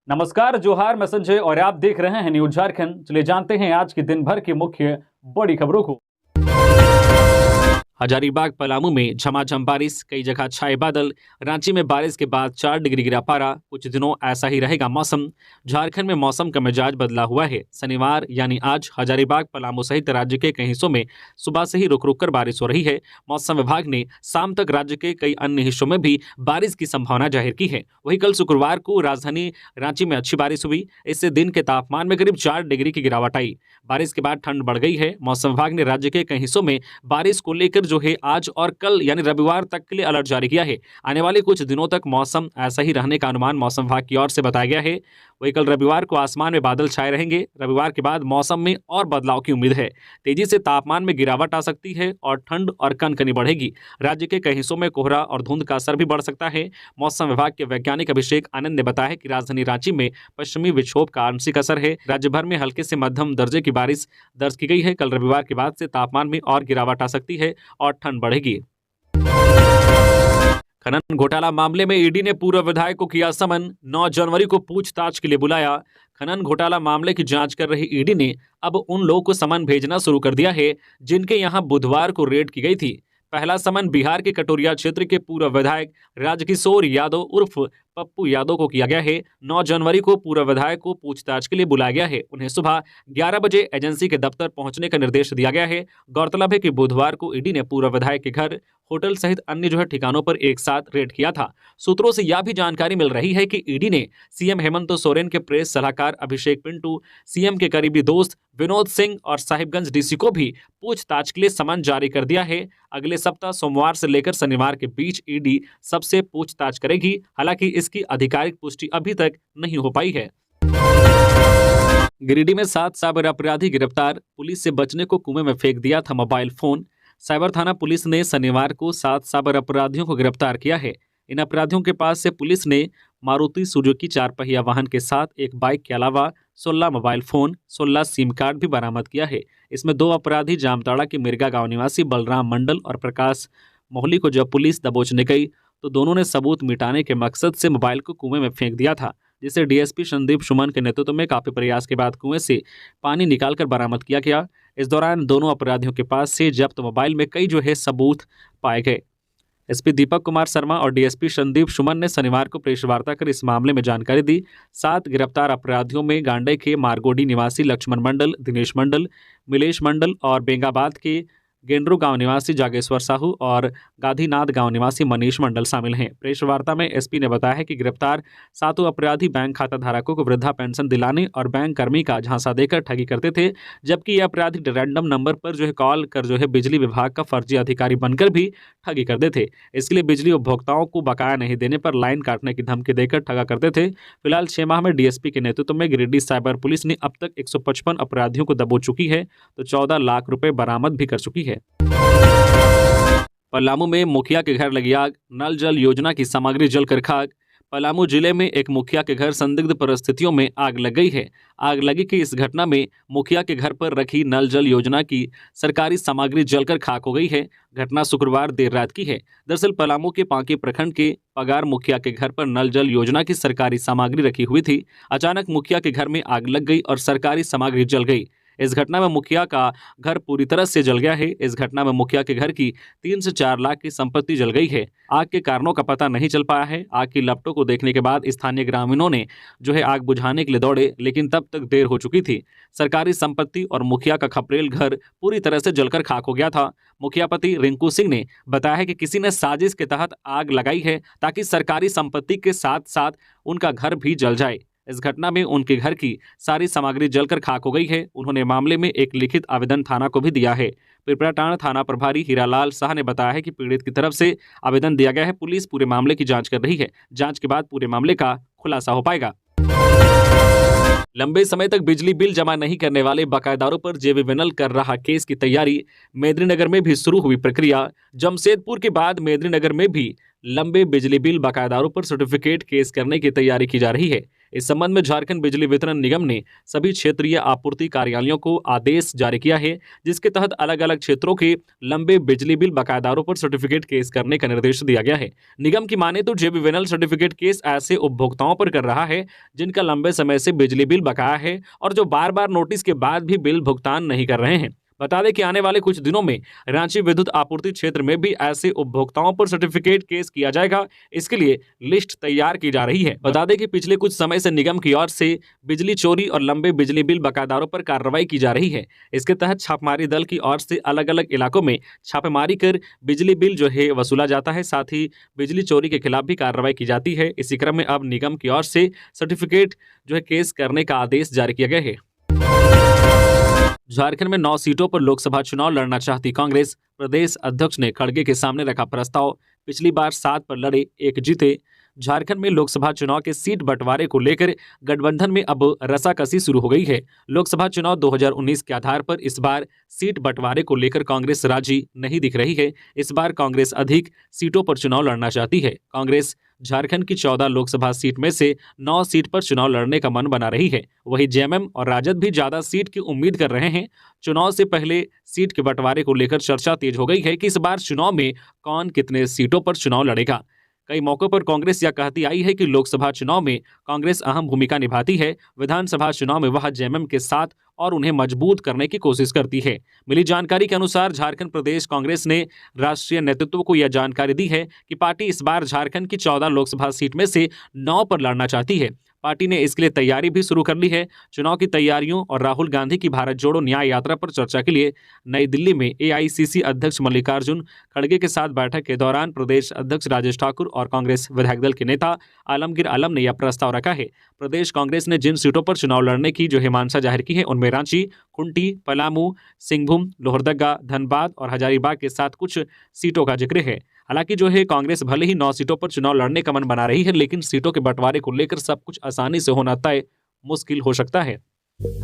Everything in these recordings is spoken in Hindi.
नमस्कार, जोहार, मैं संजय और आप देख रहे हैं न्यूज झारखंड। चलिए जानते हैं आज की दिन भर की मुख्य बड़ी खबरों को। हजारीबाग पलामू में झमाझम बारिश, कई जगह छाए बादल। रांची में बारिश के बाद 4 डिग्री गिरा पारा। कुछ दिनों ऐसा ही रहेगा मौसम। झारखंड में मौसम का मिजाज बदला हुआ है। शनिवार यानी आज हजारीबाग पलामू सहित राज्य के कई हिस्सों में सुबह से ही रुक रुक कर बारिश हो रही है। मौसम विभाग ने शाम तक राज्य के कई अन्य हिस्सों में भी बारिश की संभावना जाहिर की है। वहीं कल शुक्रवार को राजधानी रांची में अच्छी बारिश हुई। इससे दिन के तापमान में करीब 4 डिग्री की गिरावट आई। बारिश के बाद ठंड बढ़ गई है। मौसम विभाग ने राज्य के कई हिस्सों में बारिश को लेकर जो है आज और कल यानी रविवार तक के लिए अलर्ट जारी किया है। आने वाले कुछ दिनों तक मौसम ऐसा ही रहने का अनुमान मौसम विभाग की ओर से बताया गया है। वहीं कल रविवार को आसमान में बादल छाए रहेंगे। रविवार के बाद मौसम में और बदलाव की उम्मीद है। तेजी से तापमान में गिरावट आ सकती है और ठंड और कनकनी बढ़ेगी। राज्य के कई हिस्सों में कोहरा और धुंध का असर भी बढ़ सकता है। मौसम विभाग के वैज्ञानिक अभिषेक आनंद ने बताया कि राजधानी रांची में पश्चिमी विक्षोभ का आंशिक असर है। राज्य भर में हल्के से मध्यम दर्जे की बारिश दर्ज की गई है। कल रविवार के बाद से तापमान में और गिरावट आ सकती है और ठंड बढ़ेगी। खनन घोटाला मामले में ईडी ने पूर्व विधायक को किया समन। 9 जनवरी को पूछताछ के लिए बुलाया। खनन घोटाला मामले की जांच कर रही ईडी ने अब उन लोगों को समन भेजना शुरू कर दिया है जिनके यहां बुधवार को रेड की गई थी। पहला समन बिहार के कटोरिया क्षेत्र के पूर्व विधायक राजकिशोर यादव उर्फ पप्पू यादव को किया गया है। 9 जनवरी को पूर्व विधायक को पूछताछ के लिए बुलाया गया है। उन्हें सुबह 11 बजे एजेंसी के दफ्तर पहुंचने का निर्देश दिया गया है। गौरतलब है कि बुधवार को ईडी ने पूर्व विधायक के घर, होटल सहित अन्य ठिकानों पर एक साथ रेड किया था। सूत्रों से यह भी जानकारी मिल रही है कि ईडी ने सीएम हेमंत सोरेन के प्रेस सलाहकार अभिषेक पिंटू, सीएम के करीबी दोस्त विनोद सिंह और साहिबगंज डीसी को भी पूछताछ के लिए समन जारी कर दिया है। अगले सप्ताह सोमवार से लेकर शनिवार के बीच ईडी सबसे पूछताछ करेगी। हालांकि इसकी आधिकारिक पुष्टि अभी तक नहीं हो पाई है। गिरिडीह में 7 साइबर अपराधी गिरफ्तार। पुलिस से बचने को कुएं में फेंक दिया था मोबाइल फोन। साइबर थाना पुलिस ने शनिवार को 7 साइबर अपराधियों को गिरफ्तार किया है। इन अपराधियों के पास से पुलिस ने मारुति सुजुकी 4 पहिया वाहन के साथ एक बाइक के अलावा 16 मोबाइल फोन, 16 सिम कार्ड भी बरामद किया है। इसमें 2 अपराधी जामताड़ा के मिर्गा गांव निवासी बलराम मंडल और प्रकाश मोहली को जब पुलिस दबोचने गई तो दोनों ने सबूत मिटाने के मकसद से मोबाइल को कुएं में फेंक दिया था, जिसे डीएसपी संदीप सुमन के नेतृत्व में काफी प्रयास के बाद कुएं से पानी निकालकर बरामद किया गया। इस दौरान दोनों अपराधियों के पास से जब्त मोबाइल में कई सबूत पाए गए। एसपी दीपक कुमार शर्मा और डीएसपी संदीप सुमन ने शनिवार को प्रेस वार्ता कर इस मामले में जानकारी दी। 7 गिरफ्तार अपराधियों में गांडे के मारगोडी निवासी लक्ष्मण मंडल, दिनेश मंडल, मिलेश मंडल और बेंगाबाद के गेंड्रू गांव निवासी जागेश्वर साहू और गाधीनाथ गांव निवासी मनीष मंडल शामिल हैं। प्रेस वार्ता में एसपी ने बताया है कि गिरफ्तार 7 अपराधी बैंक खाता धारकों को वृद्धा पेंशन दिलाने और बैंक कर्मी का झांसा देकर ठगी करते थे, जबकि ये अपराधी रैंडम नंबर पर कॉल कर बिजली विभाग का फर्जी अधिकारी बनकर भी ठगी करते थे। इसके लिए बिजली उपभोक्ताओं को बकाया नहीं देने पर लाइन काटने की धमकी देकर ठगा करते थे। फिलहाल 6 माह में डीएसपी के नेतृत्व में गिरिडीह साइबर पुलिस ने अब तक 155 अपराधियों को दबोच चुकी है तो 14 लाख रुपए बरामद भी कर चुकी है। पलामू में मुखिया के घर लगी आग, नल जल योजना की सामग्री जलकर खाक। पलामू जिले में एक मुखिया के घर संदिग्ध परिस्थितियों में आग लग गई है। आग लगी कि इस घटना में मुखिया के घर पर रखी नल जल योजना की सरकारी सामग्री जलकर खाक हो गई है। घटना शुक्रवार देर रात की है। दरअसल पलामू के पांकी प्रखंड के पगार मुखिया के घर पर नल जल योजना की सरकारी सामग्री रखी हुई थी। अचानक मुखिया के घर में आग लग गई और सरकारी सामग्री जल गई। इस घटना में मुखिया का घर पूरी तरह से जल गया है। इस घटना में मुखिया के घर की 3 से 4 लाख की संपत्ति जल गई है। आग के कारणों का पता नहीं चल पाया है। आग की लपटों को देखने के बाद स्थानीय ग्रामीणों ने आग बुझाने के लिए दौड़े, लेकिन तब तक देर हो चुकी थी। सरकारी संपत्ति और मुखिया का खपरेल घर पूरी तरह से जलकर खाक हो गया था। मुखिया पति रिंकू सिंह ने बताया है कि किसी ने साजिश के तहत आग लगाई है ताकि सरकारी संपत्ति के साथ साथ उनका घर भी जल जाए। इस घटना में उनके घर की सारी सामग्री जलकर खाक हो गई है। उन्होंने मामले में एक लिखित आवेदन थाना को भी दिया है। पिपराटांड़ थाना प्रभारी हीरालाल शाह ने बताया है कि पीड़ित की तरफ से आवेदन दिया गया है। पुलिस पूरे मामले की जांच कर रही है। जांच के बाद पूरे मामले का खुलासा हो पाएगा। लंबे समय तक बिजली बिल जमा नहीं करने वाले बकायेदारों पर जेवीविनल कर रहा केस की तैयारी। मेदिनीनगर में भी शुरू हुई प्रक्रिया। जमशेदपुर के बाद मेदिनीनगर में भी लंबे बिजली बिल बकायेदारों पर सर्टिफिकेट केस करने की तैयारी की जा रही है। इस संबंध में झारखंड बिजली वितरण निगम ने सभी क्षेत्रीय आपूर्ति कार्यालयों को आदेश जारी किया है, जिसके तहत अलग अलग क्षेत्रों के लंबे बिजली बिल बकायेदारों पर सर्टिफिकेट केस करने का निर्देश दिया गया है। निगम की माने तो जेबीवीएनएल सर्टिफिकेट केस ऐसे उपभोक्ताओं पर कर रहा है जिनका लंबे समय से बिजली बिल बकाया है और जो बार बार नोटिस के बाद भी बिल भुगतान नहीं कर रहे हैं। बता दें कि आने वाले कुछ दिनों में रांची विद्युत आपूर्ति क्षेत्र में भी ऐसे उपभोक्ताओं पर सर्टिफिकेट केस किया जाएगा। इसके लिए लिस्ट तैयार की जा रही है। बता दें कि पिछले कुछ समय से निगम की ओर से बिजली चोरी और लंबे बिजली बिल बकायेदारों पर कार्रवाई की जा रही है। इसके तहत छापेमारी दल की ओर से अलग अलग इलाकों में छापेमारी कर बिजली बिल जो है वसूला जाता है, साथ ही बिजली चोरी के खिलाफ भी कार्रवाई की जाती है। इसी क्रम में अब निगम की ओर से सर्टिफिकेट जो है केस करने का आदेश जारी किया गया है। झारखंड में 9 सीटों पर लोकसभा चुनाव लड़ना चाहती कांग्रेस प्रदेश अध्यक्ष ने खड़गे के सामने रखा प्रस्ताव। पिछली बार 7 पर लड़े, 1 जीते। झारखंड में लोकसभा चुनाव के सीट बंटवारे को लेकर गठबंधन में अब रसाकसी शुरू हो गई है। लोकसभा चुनाव 2019 के आधार पर इस बार सीट बंटवारे को लेकर कांग्रेस राजी नहीं दिख रही है। इस बार कांग्रेस अधिक सीटों पर चुनाव लड़ना चाहती है। कांग्रेस झारखंड की 14 लोकसभा सीट में से 9 सीट पर चुनाव लड़ने का मन बना रही है। वहीं जेएमएम और राजद भी ज्यादा सीट की उम्मीद कर रहे हैं। चुनाव से पहले सीट के बंटवारे को लेकर चर्चा तेज हो गई है कि इस बार चुनाव में कौन कितने सीटों पर चुनाव लड़ेगा। कई मौकों पर कांग्रेस यह कहती आई है कि लोकसभा चुनाव में कांग्रेस अहम भूमिका निभाती है, विधानसभा चुनाव में वह जेएमएम के साथ और उन्हें मजबूत करने की कोशिश करती है। मिली जानकारी के अनुसार झारखंड प्रदेश कांग्रेस ने राष्ट्रीय नेतृत्व को यह जानकारी दी है कि पार्टी इस बार झारखंड की 14 लोकसभा सीट में से 9 पर लड़ना चाहती है। पार्टी ने इसके लिए तैयारी भी शुरू कर ली है। चुनाव की तैयारियों और राहुल गांधी की भारत जोड़ो न्याय यात्रा पर चर्चा के लिए नई दिल्ली में एआईसीसी अध्यक्ष मल्लिकार्जुन खड़गे के साथ बैठक के दौरान प्रदेश अध्यक्ष राजेश ठाकुर और कांग्रेस विधायक दल के नेता आलमगीर आलम ने यह प्रस्ताव रखा है। प्रदेश कांग्रेस ने जिन सीटों पर चुनाव लड़ने की जो मानसा जाहिर की है उनमें रांची, खूंटी, पलामू, सिंहभूम, लोहरदगा, धनबाद और हजारीबाग के साथ कुछ सीटों का जिक्र है। हालांकि जो है कांग्रेस भले ही 9 सीटों पर चुनाव लड़ने का मन बना रही है, लेकिन सीटों के बंटवारे को लेकर सब कुछ आसानी से होना तय मुश्किल हो सकता है।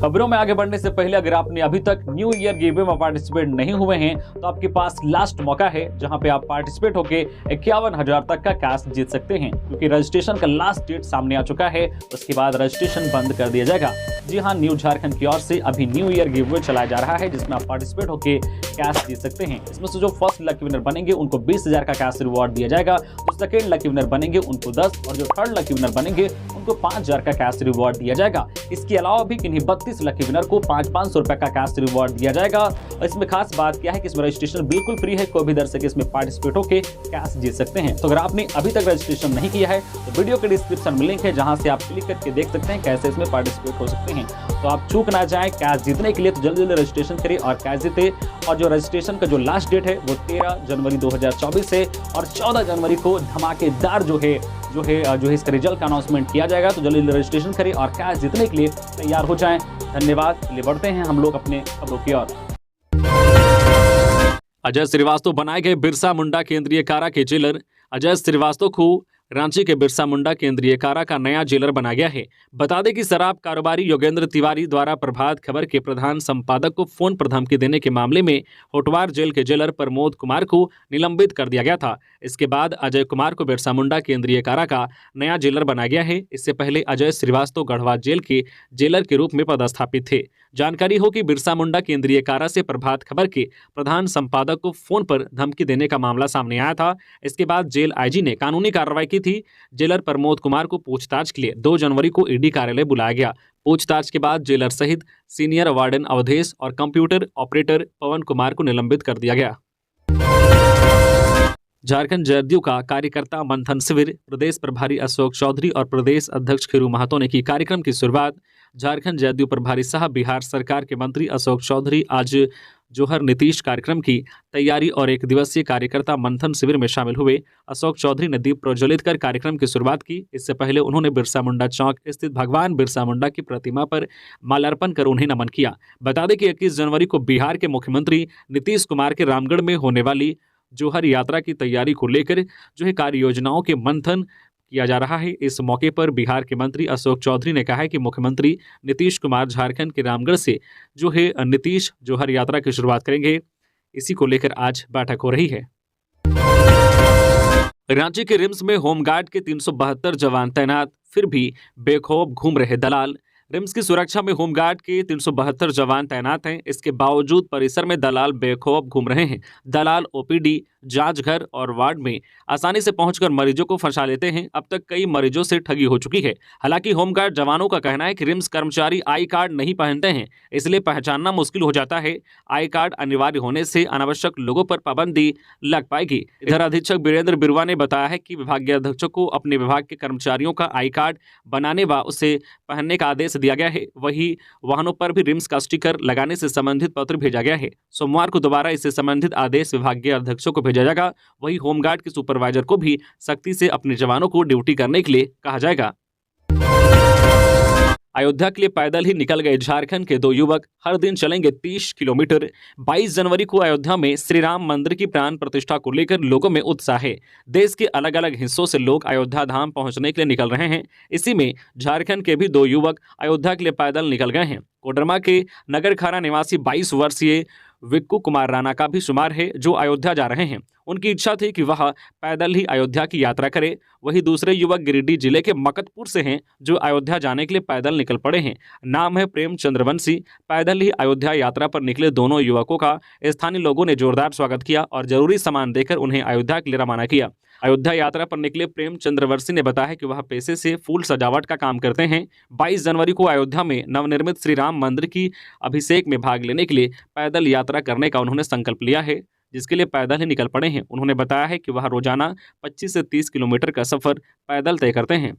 खबरों में आगे बढ़ने से पहले अगर आपने अभी तक न्यू ईयर गिवअवे में पार्टिसिपेट नहीं हुए हैं तो आपके पास लास्ट मौका है जहां पे आप पार्टिसिपेट होके 51,000 तक का कैश जीत सकते हैं, क्योंकि रजिस्ट्रेशन का लास्ट डेट सामने आ चुका है। उसके बाद रजिस्ट्रेशन बंद कर दिया जाएगा। जी हाँ, न्यू झारखंड की ओर से अभी न्यू ईयर गिवअवे चलाया जा रहा है जिसमें आप पार्टिसिपेट होकर कैश जीत सकते हैं। इसमें से जो फर्स्ट लकी विनर बनेंगे उनको 20,000 का कैश रिवॉर्ड दिया जाएगा, जो सेकेंड लकी विनर बनेंगे उनको 10 और जो थर्ड लकी विनर बनेंगे उनको 5,000 का कैश रिवॉर्ड दिया जाएगा। इसके अलावा भी किन्हीं 32 लकी विनर को 500 रुपए का कैश रिवॉर्ड दिया जाएगा। और इसमें खास बात क्या है कि इसमें रजिस्ट्रेशन बिल्कुल फ्री है, कोई भी दर्शक इसमें पार्टिसिपेट होकर कैश जीत सकते हैं। तो अगर आपने अभी तक रजिस्ट्रेशन नहीं किया है तो वीडियो के डिस्क्रिप्शन में लिंक है जहां से आप क्लिक करके देख सकते हैं कैसे इसमें पार्टिसिपेट हो सकते हैं। तो आप चूक ना जाए कैश जीतने के लिए, तो जल्दी जल्दी रजिस्ट्रेशन करिए और कैश जीते। और जो रजिस्ट्रेशन का जो लास्ट डेट है वो 13 जनवरी 2024 है और 14 जनवरी को धमाकेदार जो है इसका रिजल्ट का अनाउंसमेंट किया जाएगा। तो जल्दी रजिस्ट्रेशन करें और कैश जीतने के लिए तैयार हो जाएं। धन्यवाद। चलिए बढ़ते हैं हम लोग अपने खबरों की ओर। अजय श्रीवास्तव बनाए गए बिरसा मुंडा केंद्रीय कारा के जेलर। अजय श्रीवास्तव को रांची के बिरसा मुंडा केंद्रीय कारा का नया जेलर बना गया है। बता दें कि शराब कारोबारी योगेंद्र तिवारी द्वारा प्रभात खबर के प्रधान संपादक को फोन पर धमकी देने के मामले में होटवार जेल के जेलर प्रमोद कुमार को निलंबित कर दिया गया था। इसके बाद अजय कुमार को बिरसा मुंडा केंद्रीय कारा का नया जेलर बनाया गया है। इससे पहले अजय श्रीवास्तव गढ़वा जेल के जेलर के रूप में पदस्थापित थे। जानकारी हो कि बिरसा मुंडा केंद्रीय कारा से प्रभात खबर के प्रधान संपादक को फोन पर धमकी देने का मामला सामने आया था। इसके बाद जेल आईजी ने कानूनी कार्रवाई की थी। जेलर प्रमोद कुमार को पूछताछ के लिए 2 जनवरी को ईडी कार्यालय बुलाया गया। पूछताछ के बाद जेलर सहित सीनियर वार्डन अवधेश और कंप्यूटर ऑपरेटर पवन कुमार को निलंबित कर दिया गया। झारखंड जदयू का कार्यकर्ता मंथन शिविर। प्रदेश प्रभारी अशोक चौधरी और प्रदेश अध्यक्ष खीरू महातो ने की कार्यक्रम की शुरुआत। झारखंड जदयू प्रभारी साहब बिहार सरकार के मंत्री अशोक चौधरी आज जोहर नीतीश कार्यक्रम की तैयारी और 1 दिवसीय कार्यकर्ता मंथन शिविर में शामिल हुए। अशोक चौधरी ने दीप प्रज्वलित कर कार्यक्रम की शुरुआत की। इससे पहले उन्होंने बिरसा मुंडा चौक स्थित भगवान बिरसा मुंडा की प्रतिमा पर माल्यार्पण कर उन्हें नमन किया। बता दें कि 21 जनवरी को बिहार के मुख्यमंत्री नीतीश कुमार के रामगढ़ में होने वाली जोहर यात्रा की तैयारी को लेकर कार्य योजनाओं के मंथन किया जा रहा है। इस मौके पर बिहार के मंत्री अशोक चौधरी ने कहा है कि मुख्यमंत्री नीतीश कुमार झारखंड के रामगढ़ से नीतीश जोहर यात्रा की शुरुआत करेंगे। इसी को लेकर आज बैठक हो रही है। रांची के रिम्स में होमगार्ड के 372 जवान तैनात, फिर भी बेखौफ घूम रहे दलाल। रिम्स की सुरक्षा में होमगार्ड के 372 जवान तैनात हैं। इसके बावजूद परिसर में दलाल बेखौफ घूम रहे हैं। दलाल ओपीडी, जांच घर और वार्ड में आसानी से पहुंचकर मरीजों को फंसा लेते हैं। अब तक कई मरीजों से ठगी हो चुकी है। हालांकि होमगार्ड जवानों का कहना है कि रिम्स कर्मचारी आई कार्ड नहीं पहनते हैं, इसलिए पहचानना मुश्किल हो जाता है। आई कार्ड अनिवार्य होने से अनावश्यक लोगों पर पाबंदी लग पाएगी। इधर अधीक्षक वीरेंद्र बिरवा ने बताया है कि विभागीय अधीक्षक को अपने विभाग के कर्मचारियों का आई कार्ड बनाने व उसे पहनने का आदेश दिया गया है। वहीं वाहनों पर भी रिम्स का स्टिकर लगाने से संबंधित पत्र भेजा गया है। सोमवार को दोबारा इससे संबंधित आदेश विभागीय अध्यक्षों को भेजा जाएगा। वहीं होमगार्ड के सुपरवाइजर को भी सख्ती से अपने जवानों को ड्यूटी करने के लिए कहा जाएगा। अयोध्या के लिए पैदल ही निकल गए झारखंड के 2 युवक। हर दिन चलेंगे 30 किलोमीटर। 22 जनवरी को अयोध्या में श्री राम मंदिर की प्राण प्रतिष्ठा को लेकर लोगों में उत्साह है। देश के अलग अलग हिस्सों से लोग अयोध्या धाम पहुंचने के लिए निकल रहे हैं। इसी में झारखंड के भी 2 युवक अयोध्या के लिए पैदल निकल गए हैं। कोडरमा के नगरखाना निवासी 22 वर्षीय विक्कू कुमार राणा का भी शुमार है, जो अयोध्या जा रहे हैं। उनकी इच्छा थी कि वह पैदल ही अयोध्या की यात्रा करे। वहीं दूसरे युवक गिरिडीह जिले के मकतपुर से हैं, जो अयोध्या जाने के लिए पैदल निकल पड़े हैं। नाम है प्रेम चंद्रवंशी। पैदल ही अयोध्या यात्रा पर निकले दोनों युवकों का स्थानीय लोगों ने जोरदार स्वागत किया और जरूरी सामान देकर उन्हें अयोध्या के लिए रवाना किया। अयोध्या यात्रा पर निकले प्रेम चंद्रवंशी ने बताया कि वह पेशे से फूल सजावट का काम करते हैं। 22 जनवरी को अयोध्या में नवनिर्मित श्री राम मंदिर की अभिषेक में भाग लेने के लिए पैदल यात्रा करने का उन्होंने संकल्प लिया है, जिसके लिए पैदल ही निकल पड़े हैं। उन्होंने बताया है कि वह रोजाना 25 से 30 किलोमीटर का सफर पैदल तय करते हैं।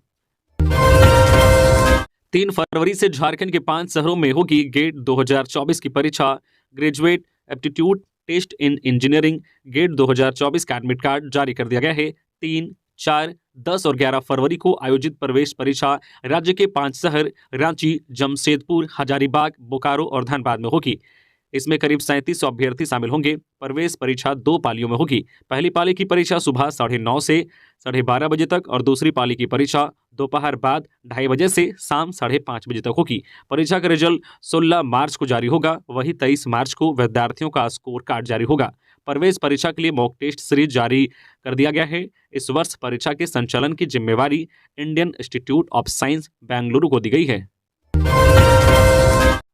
3 फरवरी से झारखंड के 5 शहरों में होगी गेट 2024 की परीक्षा। Graduate aptitude test in engineering GATE 2024 का एडमिट कार्ड जारी कर दिया गया है। 3, 4, 10 और 11 फरवरी को आयोजित प्रवेश परीक्षा राज्य के 5 शहर रांची, जमशेदपुर, हजारीबाग, बोकारो और धनबाद में होगी। इसमें करीब 3700 अभ्यर्थी शामिल होंगे। प्रवेश परीक्षा 2 पालियों में होगी। पहली पाली की परीक्षा सुबह 9:30 से 12:30 बजे तक और दूसरी पाली की परीक्षा दोपहर बाद 2:30 बजे से शाम 5:30 बजे तक होगी। परीक्षा का रिजल्ट 16 मार्च को जारी होगा। वहीं 23 मार्च को विद्यार्थियों का स्कोर कार्ड जारी होगा। प्रवेश परीक्षा के लिए मॉक टेस्ट सीरीज जारी कर दिया गया है। इस वर्ष परीक्षा के संचालन की जिम्मेवारी Indian institute of science Bengaluru को दी गई है।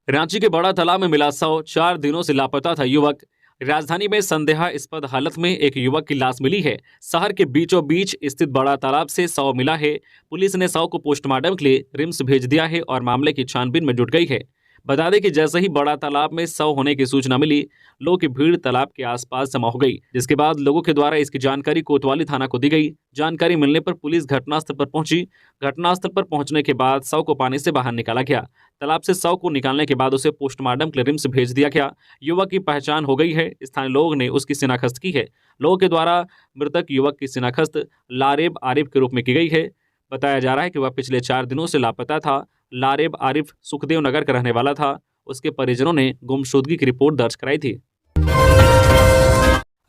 रांची के बड़ा तालाब में मिला शव। 4 दिनों से लापता था युवक। राजधानी में संदेहास्पद हालत में एक युवक की लाश मिली है। शहर के बीचों बीच स्थित बड़ा तालाब से शव मिला है। पुलिस ने शव को पोस्टमार्टम के लिए रिम्स भेज दिया है और मामले की छानबीन में जुट गई है। बता दें कि जैसे ही बड़ा तालाब में शव होने की सूचना मिली, लोगों की भीड़ तालाब के आसपास जमा हो गई, जिसके बाद लोगों के द्वारा इसकी जानकारी कोतवाली थाना को दी गई। जानकारी मिलने पर पुलिस घटनास्थल पर पहुंची। घटनास्थल पर पहुंचने के बाद शव को पानी से बाहर निकाला गया। तालाब से शव को निकालने के बाद उसे पोस्टमार्टम के लिए रिम्स भेज दिया गया। युवक की पहचान हो गई है। स्थानीय लोगों ने उसकी शिनाख्त की है। लोगों के द्वारा मृतक युवक की शिनाख्त लारेब आरिफ के रूप में की गई है। बताया जा रहा है कि वह पिछले 4 दिनों से लापता था। लारेब आरिफ सुखदेव नगर का रहने वाला था। उसके परिजनों ने गुमशुदगी की रिपोर्ट दर्ज कराई थी।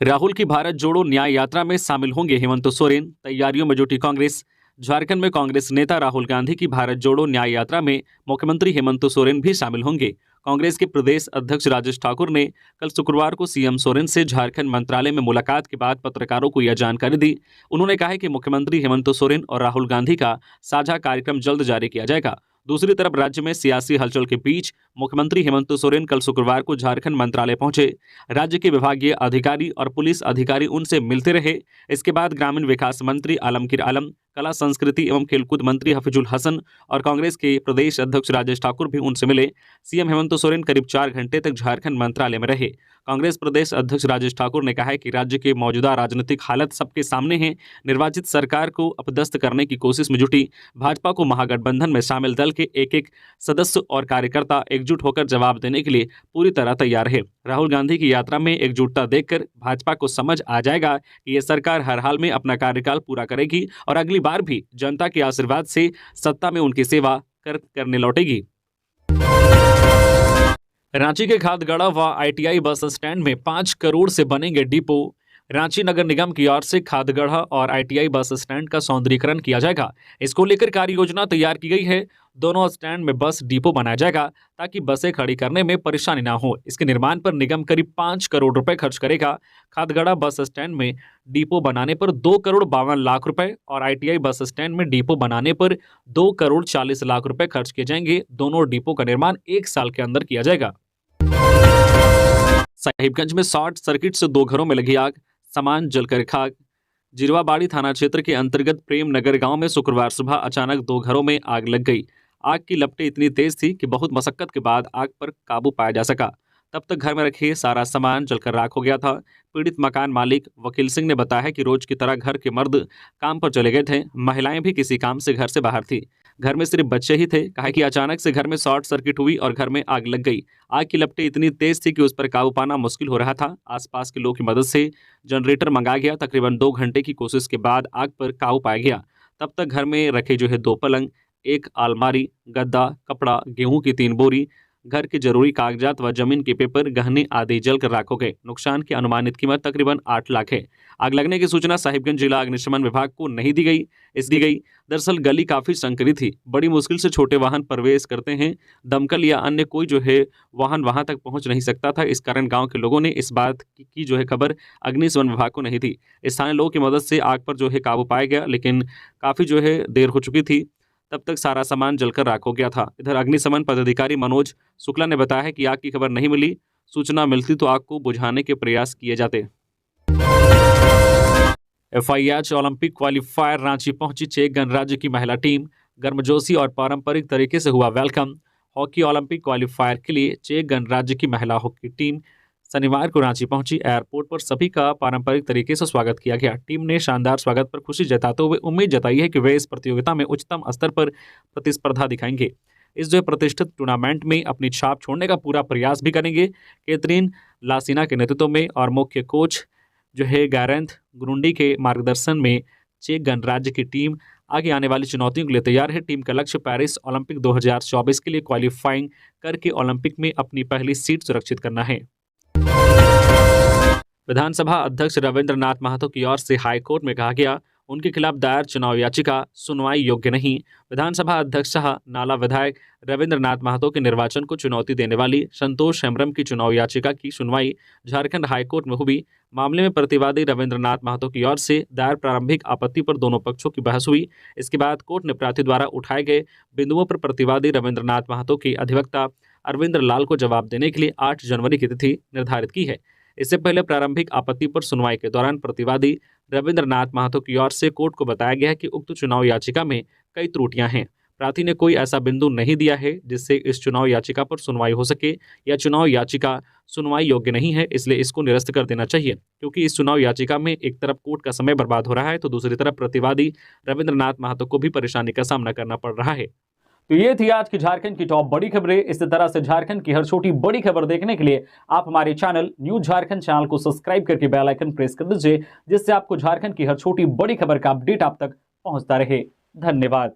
राहुल की भारत जोड़ो न्याय यात्रा में शामिल होंगे हेमंत सोरेन। तैयारियों में जुटी कांग्रेस। झारखंड में कांग्रेस नेता राहुल गांधी की भारत जोड़ो न्याय यात्रा में मुख्यमंत्री हेमंत सोरेन भी शामिल होंगे। कांग्रेस के प्रदेश अध्यक्ष राजेश ठाकुर ने कल शुक्रवार को सीएम सोरेन से झारखंड मंत्रालय में मुलाकात के बाद पत्रकारों को यह जानकारी दी। उन्होंने कहा कि मुख्यमंत्री हेमंत सोरेन और राहुल गांधी का साझा कार्यक्रम जल्द जारी किया जाएगा। दूसरी तरफ राज्य में सियासी हलचल के बीच मुख्यमंत्री हेमंत सोरेन कल शुक्रवार को झारखंड मंत्रालय पहुंचे। राज्य के विभागीय अधिकारी और पुलिस अधिकारी उनसे मिलते रहे। इसके बाद ग्रामीण विकास मंत्री आलमगीर आलम, कला संस्कृति एवं खेलकूद मंत्री हफीजुल हसन और कांग्रेस के प्रदेश अध्यक्ष राजेश ठाकुर भी उनसे मिले। सीएम हेमंत सोरेन करीब 4 घंटे तक झारखंड मंत्रालय में रहे। कांग्रेस प्रदेश अध्यक्ष राजेश ठाकुर ने कहा है कि राज्य के मौजूदा राजनीतिक हालत सबके सामने है। निर्वाचित सरकार को अपदस्थ करने की कोशिश में जुटी भाजपा को महागठबंधन में शामिल दल के एक सदस्य और कार्यकर्ता एकजुट होकर जवाब देने के लिए पूरी तरह तैयार है। राहुल गांधी की यात्रा में एकजुटता देखकर भाजपा को समझ आ जाएगा कि यह सरकार हर हाल में अपना कार्यकाल पूरा करेगी और अगली बार भी जनता के आशीर्वाद से सत्ता में उनकी सेवा करने लौटेगी। रांची के खादगड़ा व आईटीआई बस स्टैंड में 5 करोड़ से बनेंगे डिपो। रांची नगर निगम की ओर से खादगढ़ा और आईटीआई बस स्टैंड का सौंदर्यीकरण किया जाएगा। इसको लेकर कार्य योजना तैयार की गई है। दोनों स्टैंड में बस डिपो बनाया जाएगा ताकि बसें खड़ी करने में परेशानी ना हो। इसके निर्माण पर निगम करीब 5 करोड़ रुपए खर्च करेगा। खादगढ़ा बस स्टैंड में डिपो बनाने पर 2 करोड़ 52 लाख रुपए और आईटीआई बस स्टैंड में डिपो बनाने पर 2 करोड़ 40 लाख रुपए खर्च किए जाएंगे। दोनों डिपो का निर्माण 1 साल के अंदर किया जाएगा। साहिबगंज में शॉर्ट सर्किट से 2 घरों में लगी आग, सामान जलकर खाक। जिरवाबाड़ी थाना क्षेत्र के अंतर्गत प्रेम नगर गांव में शुक्रवार सुबह अचानक 2 घरों में आग लग गई। आग की लपटें इतनी तेज थी कि बहुत मशक्कत के बाद आग पर काबू पाया जा सका। तब तक घर में रखे सारा सामान जलकर राख हो गया था। पीड़ित मकान मालिक वकील सिंह ने बताया कि रोज की तरह घर के मर्द काम पर चले गए थे। महिलाएं भी किसी काम से घर से बाहर थी। घर में सिर्फ बच्चे ही थे। कहा कि अचानक से घर में शॉर्ट सर्किट हुई और घर में आग लग गई। आग की लपटें इतनी तेज थी कि उस पर काबू पाना मुश्किल हो रहा था। आसपास के लोगों की मदद से जनरेटर मंगाया गया। तकरीबन 2 घंटे की कोशिश के बाद आग पर काबू पाया गया। तब तक घर में रखे 2 पलंग, 1 अलमारी, गद्दा, कपड़ा, गेहूं की 3 बोरी, घर के जरूरी कागजात व जमीन के पेपर, गहने आदि जलकर राख हो गए। नुकसान की अनुमानित कीमत तकरीबन 8 लाख है। आग लगने की सूचना साहिबगंज जिला अग्निशमन विभाग को नहीं दी गई। दरअसल गली काफी संकरी थी। बड़ी मुश्किल से छोटे वाहन प्रवेश करते हैं। दमकल या अन्य कोई वाहन वहां तक पहुंच नहीं सकता था। इस कारण गांव के लोगों ने इस बात की खबर अग्निशमन विभाग को नहीं दी। स्थानीय लोगों की मदद से आग पर काबू पाया गया, लेकिन काफी देर हो चुकी थी। तब तक सारा सामान जलकर राख हो गया था। इधर अग्निशमन पदाधिकारी मनोज शुक्ला ने बताया है कि आग की खबर नहीं मिली। सूचना मिलती तो आग को बुझाने के प्रयास किए जाते। FIH ओलंपिक क्वालिफायर रांची पहुंची 6 गणराज्य की महिला टीम। गर्मजोशी और पारंपरिक तरीके से हुआ वेलकम। हॉकी ओलंपिक क्वालिफायर के लिए 6 गणराज्य की महिला हॉकी टीम शनिवार को रांची पहुंची। एयरपोर्ट पर सभी का पारंपरिक तरीके से स्वागत किया गया। टीम ने शानदार स्वागत पर खुशी जताते हुए उम्मीद जताई है कि वे इस प्रतियोगिता में उच्चतम स्तर पर प्रतिस्पर्धा दिखाएंगे। इस प्रतिष्ठित टूर्नामेंट में अपनी छाप छोड़ने का पूरा प्रयास भी करेंगे। कैथरीन लासिना के नेतृत्व में और मुख्य कोच गैरेंथ ग्रुंडी के मार्गदर्शन में 6 गणराज्य की टीम आगे आने वाली चुनौतियों के लिए तैयार है। टीम का लक्ष्य पेरिस ओलंपिक 2024 के लिए क्वालिफाइंग करके ओलंपिक में अपनी पहली सीट सुरक्षित करना है। विधानसभा अध्यक्ष रविंद्र नाथ महतो की ओर से हाईकोर्ट में कहा गया उनके खिलाफ दायर चुनाव याचिका सुनवाई योग्य नहीं। विधानसभा अध्यक्ष नाला विधायक रविंद्र नाथ महतो के निर्वाचन को चुनौती देने वाली संतोष हेम्ब्रम की चुनाव याचिका की सुनवाई झारखंड हाईकोर्ट में हुई। मामले में प्रतिवादी रविंद्र नाथ महतो की ओर से दायर प्रारंभिक आपत्ति पर दोनों पक्षों की बहस हुई। इसके बाद कोर्ट ने प्रार्थी द्वारा उठाए गए बिंदुओं पर प्रतिवादी रविंद्र नाथ महतो के अधिवक्ता अरविंदर लाल को जवाब देने के लिए 8 जनवरी की तिथि निर्धारित की है। इससे पहले प्रारंभिक आपत्ति पर सुनवाई के दौरान प्रतिवादी रविंद्र नाथ महतो की ओर से कोर्ट को बताया गया कि उक्त चुनाव याचिका में कई त्रुटियां हैं। प्रार्थी ने कोई ऐसा बिंदु नहीं दिया है जिससे इस चुनाव याचिका पर सुनवाई हो सके या चुनाव याचिका सुनवाई योग्य नहीं है, इसलिए इसको निरस्त कर देना चाहिए। क्योंकि इस चुनाव याचिका में एक तरफ कोर्ट का समय बर्बाद हो रहा है तो दूसरी तरफ प्रतिवादी रविंद्र नाथ महतो को भी परेशानी का सामना करना पड़ रहा है। तो ये थी आज की झारखंड की टॉप बड़ी खबरें। इसी तरह से झारखंड की हर छोटी बड़ी खबर देखने के लिए आप हमारे चैनल न्यूज झारखंड चैनल को सब्सक्राइब करके बेल आइकन प्रेस कर दीजिए, जिससे आपको झारखंड की हर छोटी बड़ी खबर का अपडेट आप तक पहुंचता रहे। धन्यवाद।